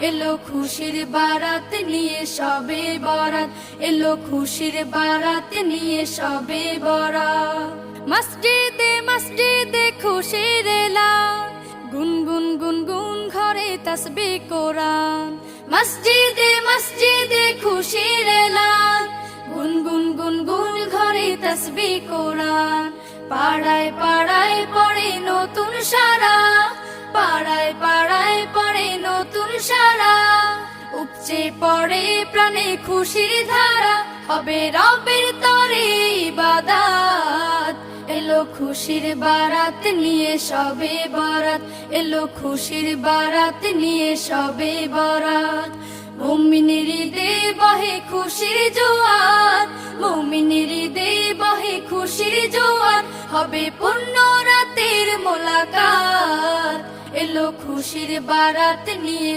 এলো খুশির বারাত নিয়ে সবে বরাত, এলো খুশির বারাত নিয়ে সবে বরাত। মসজিদে মসজিদে খুশির এলান, গুনগুন গুনগুন ঘরে তাসবিহ কোরআন। মসজিদে মসজিদে খুশির এলান, গুনগুন গুনগুন ঘরে তাসবিহ কোরআন। পাড়ায় পাড়ায় পড়ে নতুন সারা, পাড়ায় পাড়ায় পড়ে নতুন সারা। উপচে পড়ে প্রাণে খুশির ধারা, হবে রবের তরে ইবাদত। এলো খুশির বারাত নিয়ে সবে বরাত, এলো খুশির বারাত নিয়ে সবে বরাত। মুমিনের ঈদে বহে খুশির জোয়ার, মুমিনের ঈদে বহে খুশির জোয়ার। হবে পূর্ণ রাতের মোলাকাত, এলো খুশির বারাত নিয়ে